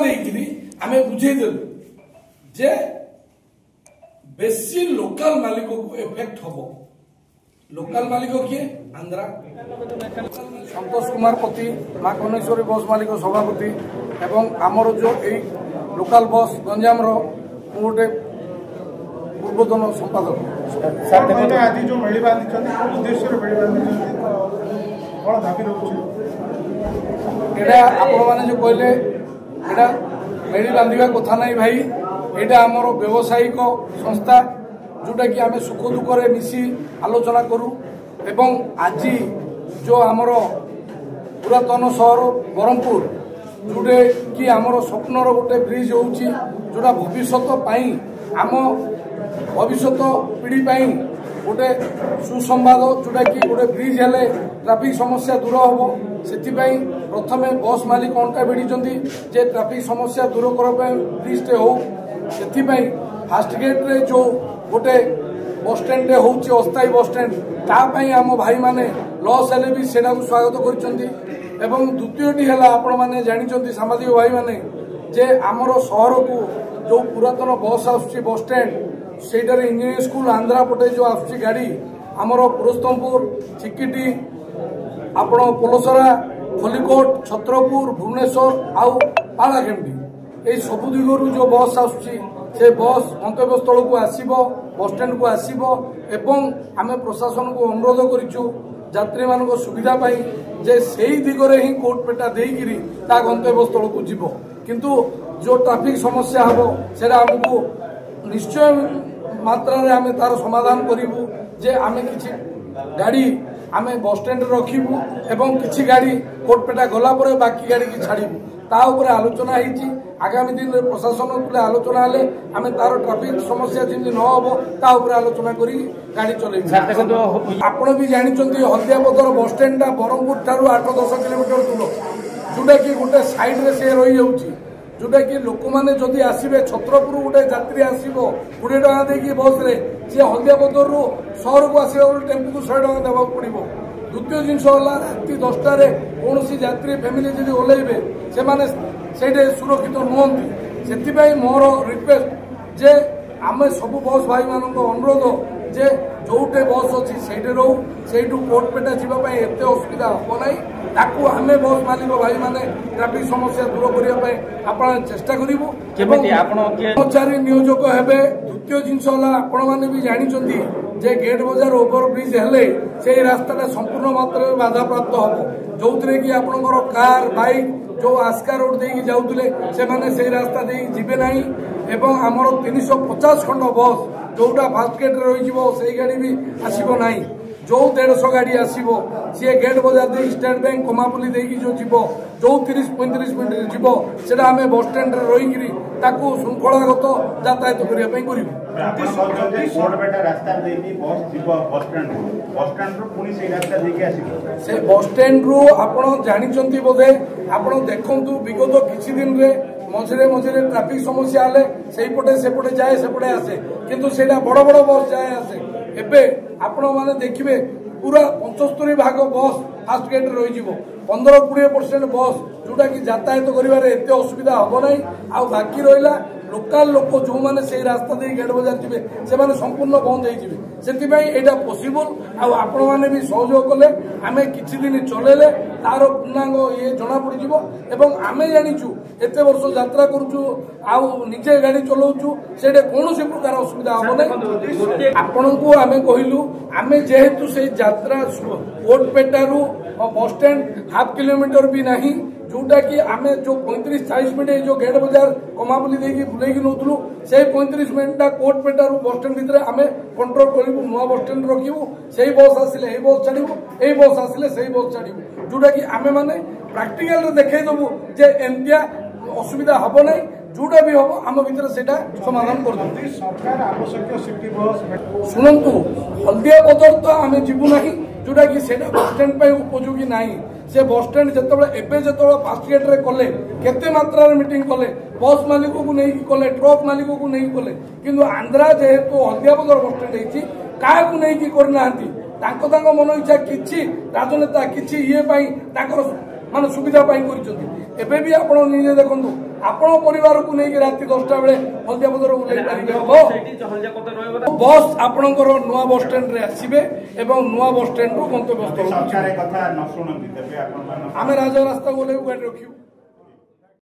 ଦେଇକିରି आमे बुझेदेलु जे बेसी लोकल मालिक को इफेक्ट हम लोकल मालिक किए आंध्रा संतोष कुमार पति माँ कनेश्वरी बस मालिक सभापति एवं आमर जो यही लोकल बस गंजाम गोटे पूर्वतन संपादक आज जो मेली उद्देश्य कौन भावी रहा आपण जो कहले मेली बांधा कथा ना भाई यहाँ आमर व्यावसायिक संस्था जोटा कि आम सुख दुखे मिसी आलोचना करूँ एवं आज जो आमर पुरातन सहर ब्रह्मपुर जोटे कि आमर स्वप्नर गोटे ब्रिज होची जोटा भविष्य आम भविष्य पीढ़ी गोटे सुसंवाद जोटा कि गोटे ब्रिज हेले ट्राफिक समस्या दूर हम से प्रथमे बस मालिक अंटा भिड़ी जे ट्राफिक समस्या दूर करने ब्रिजटे हो से फास्ट गेट रे जो गोटे बस स्टैंड होची अस्थायी बस स्टैंड तापाई आम भाई माने लॉस हेले भी सेना को स्वागत कर द्वितीयटी है आपण मैंने जानते सामाजिक भाई माने जे आमर सहर को जो पुरातन बस आसुची बस स्टैंड सेटार इंजीनियरिंग स्कूल आंध्रा पटे जो आसुची गाड़ी आमर पुरस्तमपुर चिकिटी आपण पोलसरा खलिकोट छत्रपुर भुवनेश्वर आउ पालाखेमटी यही सबु दिगरु जो बस आसुची से बस गंतव्य स्थल को आसीबो बस स्टैंड को आसीबो एवं आमे प्रशासन को अनुरोध करिछु यात्री मानक सुविधा पाई जे सेही दिगरे ही कोटपेटा देइगिरी ता गंतव्य स्थल को जीवो किंतु जो ट्रैफिक समस्या हबो सेरा हमकु निश्चय मात्रा रे आमे तार समाधान करिवु जे आमे किछि गाड़ी आमे बस स्टैंड रखिबु एवं किछि गाड़ी कोटपेटा गला परे बाकी गाड़ी की छाड़िबु ता ऊपर आलोचना होती आगामी दिन में प्रशासन को आलोचना हेले आमे तार ट्रैफिक समस्या जमी न हम ता ऊपर आलोचना करी गाड़ी चलेबु आपण भी जानते हल्दियापदर बस स्टैंड ब्रह्मपुर ठारू 8-10 किलोमीटर दूर जोटा कि गोटे साइड रे से रही जाउची जोटा कि लोक मैंने जदि आसबे छत्रपुर गोटे यात्री आसब 20 टका देकी बस रे सी हल्दियापदर सहर को आसबा टेम्पू को 100 टका देवा पड़ो द्वितीय जिनस राति 10टार कौन यात्री फैमिली जब ओल्लैबे से सुरक्षित नुहति से मोर रिक्वेस्ट जे आम सब बस भाई मान अनुरोध जे जोटे बस अच्छी से रो से कोटपेटा जावाई एत असुविधा हम ना ताकू आम बस मालिक भाई माने ट्राफिक समस्या दूर करने आप चेष्टा करूँ कर्मचारी नियोजक हेबे द्वितीय जिनस आपण मैंने भी जानते जे गेट बजार ओवर ब्रिज हेले से रास्ता संपूर्ण मात्रा बाधा प्राप्त हम जो थे कि आपंकर कार बाइक जो आस्का रोड देकी जाऊले से रास्ता दे जीवे ना एवं आमर 350 खंड बस जोटा फास्ट गेट रही गाड़ी भी आसब ना जो 150 गाड़ी आसब सी गेट बजार दे स्टेट बैंक कमापुली देकी जो जीव जो 30-35 मिनट जीव से आम बस स्टैंड रही श्रृंखलागत यातायात करने से बस स्टैंड रु आप जानते बोधे आप देखु विगत किसी दिन रे मझे मझे ट्राफिक समस्या हेले सेपटे सेपटे जाए सेपटे आसे किंतु सेटा बड़ बड़ बस जाए आसे एबे आपण माने देखिबे पूरा 75 भाग बस फास्ट गेट रही 15-20% बस जोटा कि यातायात करिवारे एते असुविधा हम ना बाकी रहा लोकल लोक जो मैंने से रास्ता दे गेट बजार जी से संपूर्ण बंद होता पॉसिबल आपण मैंने भी सहयोग कले आम कि दिन चलेले तार पूर्णांग ये जना पड़ आम जाचु एत वर्ष यात्रा करुचु निजे गाड़ी चलाऊँ से कौन प्रकार असुविधा हम ना आपण को आम कहलु आम जेहेतु से यात्रा कोटपेटारू बस स्टैंड हाफ किलोमीटर भी नहीं जोटा कि आम जो 35-40 मिनट जो गेट बजार कमापुली देकी बुलेकी नौलु से 35 मिनट कोटपेटारू बस स्टैंड भितर आम कंट्रोल करूँ नुआ बस स्टैंड रखू से बस आसिले ये बस छाड़ू ये बस आसिले से बस छाड़ू जोटा कि आम मैंने प्राक्टिकल देखदेबू जे एमतिया असुविधा हम ना जोटा भी हम आम भर से समाधान कर शुणु हल्दिया बदर तो आम जीवु ना जोटा कि बस स्टैंड उपयोगी ना से बस स्टैंड जो फास्ट गेट रे कले केते मात्रा मीटिंग कले बस मालिक को नहीं कले ट्रक मालिक को नहीं कले किंतु आंध्रा जेहेतु हल्दियाबदर बस स्टैंड होती क्या नहीं करना मन इच्छा कि राजनेता कि ये माने सुविधा कर भी आप निजे देखु ଆପଣ ପରିବାରକୁ ନେଇକି ରାତି 10ଟା ବେଳେ ହଳଦିଆ ପଦର ଓହ୍ଲାଇ ପାରିବେ ବସ୍ ଆପଣଙ୍କର ନୂଆ ବସ୍ ଷ୍ଟାଣ୍ଡରେ ଆସିବେ ଏବଂ ନୂଆ ବସ୍ ଷ୍ଟାଣ୍ଡରୁ ଗନ୍ତବ୍ୟସ୍ଥଳ ଆମେ ରାଜରାସ୍ତାକୁ ଓହ୍ଲାଇବୁ ଗାଡ଼ି ରଖିବୁ।